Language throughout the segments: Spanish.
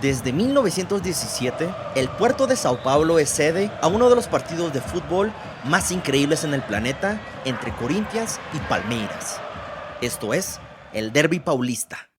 Desde 1917, el puerto de Sao Paulo es sede a uno de los partidos de fútbol más increíbles en el planeta entre Corinthians y Palmeiras. Esto es el Derby Paulista.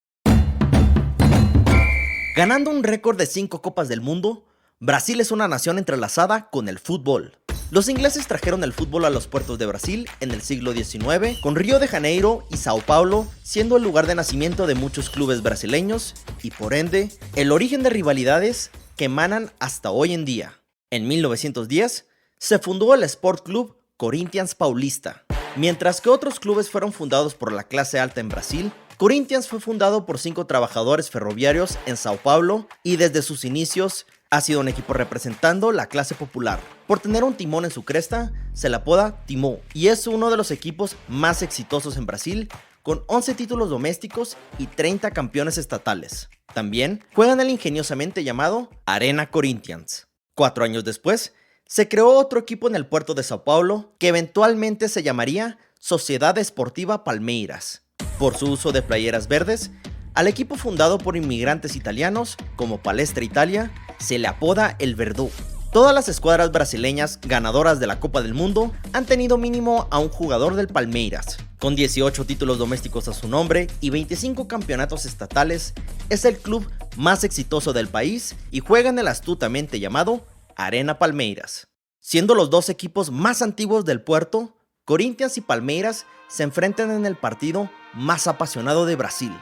Ganando un récord de 5 Copas del Mundo, Brasil es una nación entrelazada con el fútbol. Los ingleses trajeron el fútbol a los puertos de Brasil en el siglo XIX, con Río de Janeiro y Sao Paulo siendo el lugar de nacimiento de muchos clubes brasileños y, por ende, el origen de rivalidades que emanan hasta hoy en día. En 1910 se fundó el Sport Club Corinthians Paulista. Mientras que otros clubes fueron fundados por la clase alta en Brasil, Corinthians fue fundado por 5 trabajadores ferroviarios en Sao Paulo y desde sus inicios ha sido un equipo representando la clase popular. Por tener un timón en su cresta, se le apoda Timão y es uno de los equipos más exitosos en Brasil, con 11 títulos domésticos y 30 campeones estatales. También juegan el ingeniosamente llamado Arena Corinthians. 4 años después, se creó otro equipo en el puerto de Sao Paulo que eventualmente se llamaría Sociedad Esportiva Palmeiras. Por su uso de playeras verdes, al equipo fundado por inmigrantes italianos como Palestra Italia se le apoda el Verdú. Todas las escuadras brasileñas ganadoras de la Copa del Mundo han tenido mínimo a un jugador del Palmeiras. Con 18 títulos domésticos a su nombre y 25 campeonatos estatales, es el club más exitoso del país y juega en el astutamente llamado Arena Palmeiras. Siendo los dos equipos más antiguos del puerto, Corinthians y Palmeiras se enfrentan en el partido más apasionado de Brasil.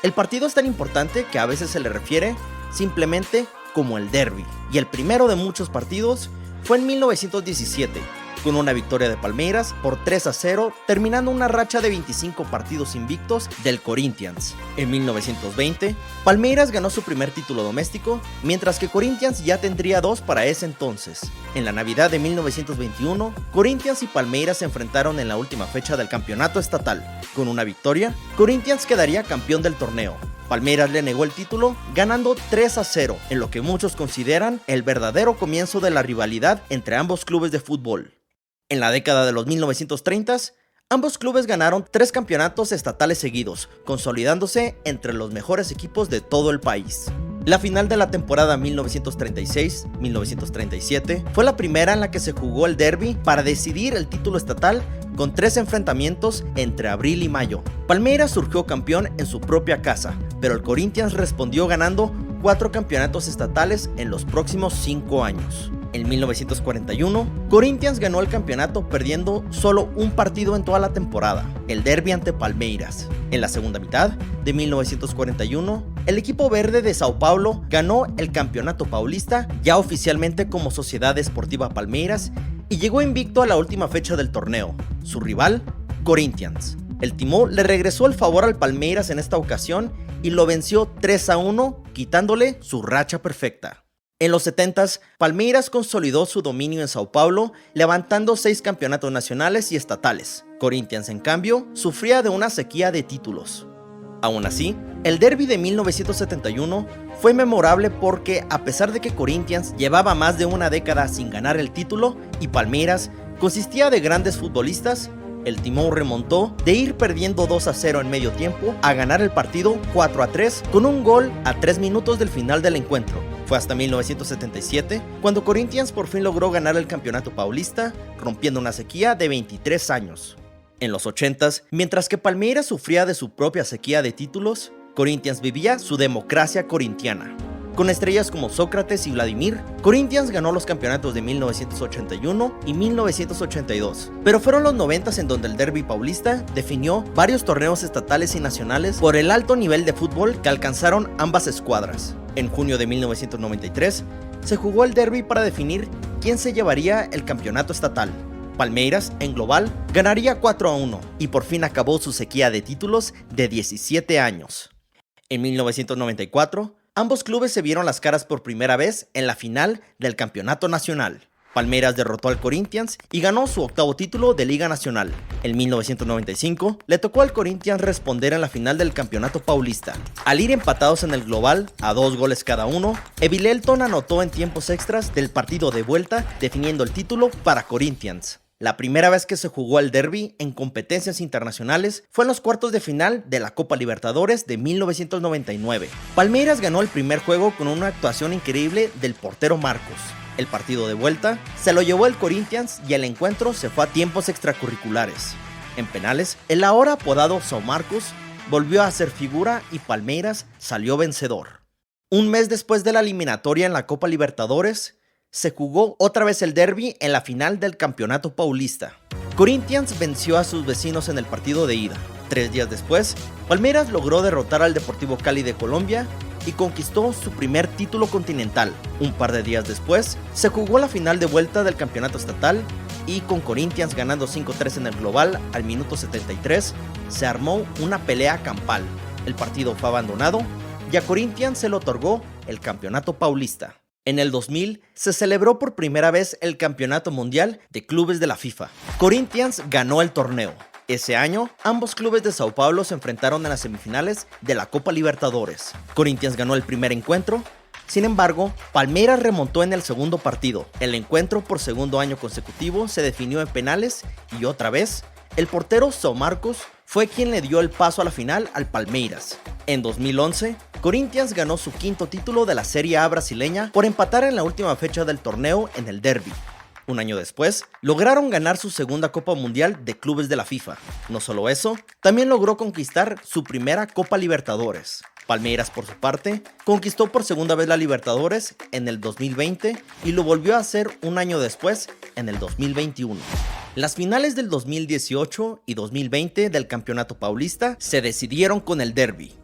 El partido es tan importante que a veces se le refiere simplemente como el derby, y el primero de muchos partidos fue en 1917, con una victoria de Palmeiras por 3-0, terminando una racha de 25 partidos invictos del Corinthians. En 1920, Palmeiras ganó su primer título doméstico, mientras que Corinthians ya tendría 2 para ese entonces. En la Navidad de 1921, Corinthians y Palmeiras se enfrentaron en la última fecha del campeonato estatal. Con una victoria, Corinthians quedaría campeón del torneo. Palmeiras le negó el título, ganando 3-0, en lo que muchos consideran el verdadero comienzo de la rivalidad entre ambos clubes de fútbol. En la década de los 1930s, ambos clubes ganaron 3 campeonatos estatales seguidos, consolidándose entre los mejores equipos de todo el país. La final de la temporada 1936-1937 fue la primera en la que se jugó el derby para decidir el título estatal, con 3 enfrentamientos entre abril y mayo. Palmeiras surgió campeón en su propia casa, pero el Corinthians respondió ganando 4 campeonatos estatales en los próximos 5 años. En 1941, Corinthians ganó el campeonato perdiendo solo un partido en toda la temporada, el derbi ante Palmeiras. En la segunda mitad de 1941, el equipo verde de Sao Paulo ganó el campeonato paulista ya oficialmente como Sociedad Esportiva Palmeiras y llegó invicto a la última fecha del torneo. Su rival, Corinthians. El Timão le regresó el favor al Palmeiras en esta ocasión y lo venció 3-1, quitándole su racha perfecta. En los 70s, Palmeiras consolidó su dominio en Sao Paulo, levantando 6 campeonatos nacionales y estatales. Corinthians, en cambio, sufría de una sequía de títulos. Aún así, el derbi de 1971 fue memorable porque, a pesar de que Corinthians llevaba más de una década sin ganar el título y Palmeiras consistía de grandes futbolistas, el Timão remontó de ir perdiendo 2-0 en medio tiempo a ganar el partido 4-3 con un gol a 3 minutos del final del encuentro. Fue hasta 1977 cuando Corinthians por fin logró ganar el campeonato paulista, rompiendo una sequía de 23 años. En los 80s, mientras que Palmeiras sufría de su propia sequía de títulos, Corinthians vivía su democracia corintiana. Con estrellas como Sócrates y Vladimir, Corinthians ganó los campeonatos de 1981 y 1982. Pero fueron los 90s en donde el derbi paulista definió varios torneos estatales y nacionales por el alto nivel de fútbol que alcanzaron ambas escuadras. En junio de 1993, se jugó el derbi para definir quién se llevaría el campeonato estatal. Palmeiras, en global, ganaría 4-1 y por fin acabó su sequía de títulos de 17 años. En 1994, ambos clubes se vieron las caras por primera vez en la final del campeonato nacional. Palmeiras derrotó al Corinthians y ganó su 8º título de Liga Nacional. En 1995 le tocó al Corinthians responder en la final del campeonato paulista. Al ir empatados en el global a 2 goles cada uno, Evilelton anotó en tiempos extras del partido de vuelta definiendo el título para Corinthians. La primera vez que se jugó el derbi en competencias internacionales fue en los cuartos de final de la Copa Libertadores de 1999. Palmeiras ganó el primer juego con una actuación increíble del portero Marcos. El partido de vuelta se lo llevó el Corinthians y el encuentro se fue a tiempos extracurriculares. En penales, el ahora apodado São Marcos volvió a hacer figura y Palmeiras salió vencedor. Un mes después de la eliminatoria en la Copa Libertadores, se jugó otra vez el derbi en la final del Campeonato Paulista. Corinthians venció a sus vecinos en el partido de ida. 3 días después, Palmeiras logró derrotar al Deportivo Cali de Colombia y conquistó su primer título continental. Un par de días después, se jugó la final de vuelta del campeonato estatal y con Corinthians ganando 5-3 en el global al minuto 73, se armó una pelea campal. El partido fue abandonado y a Corinthians se le otorgó el Campeonato Paulista. En el 2000 se celebró por primera vez el Campeonato Mundial de Clubes de la FIFA. Corinthians ganó el torneo. Ese año, ambos clubes de Sao Paulo se enfrentaron en las semifinales de la Copa Libertadores. Corinthians ganó el primer encuentro. Sin embargo, Palmeiras remontó en el segundo partido. El encuentro por segundo año consecutivo se definió en penales y otra vez, el portero São Marcos fue quien le dio el paso a la final al Palmeiras. En 2011, Corinthians ganó su quinto título de la Serie A brasileña por empatar en la última fecha del torneo en el derbi. Un año después, lograron ganar su segunda Copa Mundial de Clubes de la FIFA. No solo eso, también logró conquistar su primera Copa Libertadores. Palmeiras, por su parte, conquistó por segunda vez la Libertadores en el 2020 y lo volvió a hacer un año después, en el 2021. Las finales del 2018 y 2020 del Campeonato Paulista se decidieron con el derbi.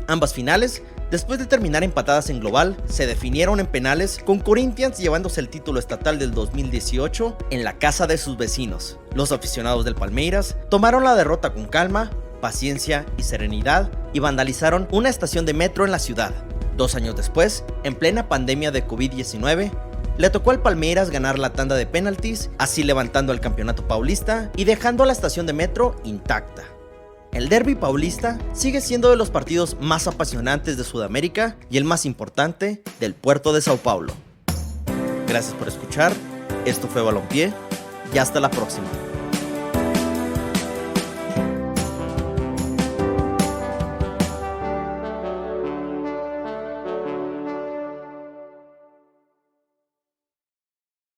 Ambas finales, después de terminar empatadas en global, se definieron en penales, con Corinthians llevándose el título estatal del 2018 en la casa de sus vecinos. Los aficionados del Palmeiras tomaron la derrota con calma, paciencia y serenidad y vandalizaron una estación de metro en la ciudad. 2 años después, en plena pandemia de COVID-19, le tocó al Palmeiras ganar la tanda de penaltis, así levantando el Campeonato Paulista y dejando a la estación de metro intacta. El derbi paulista sigue siendo de los partidos más apasionantes de Sudamérica y el más importante del puerto de Sao Paulo. Gracias por escuchar, esto fue Balompié y hasta la próxima.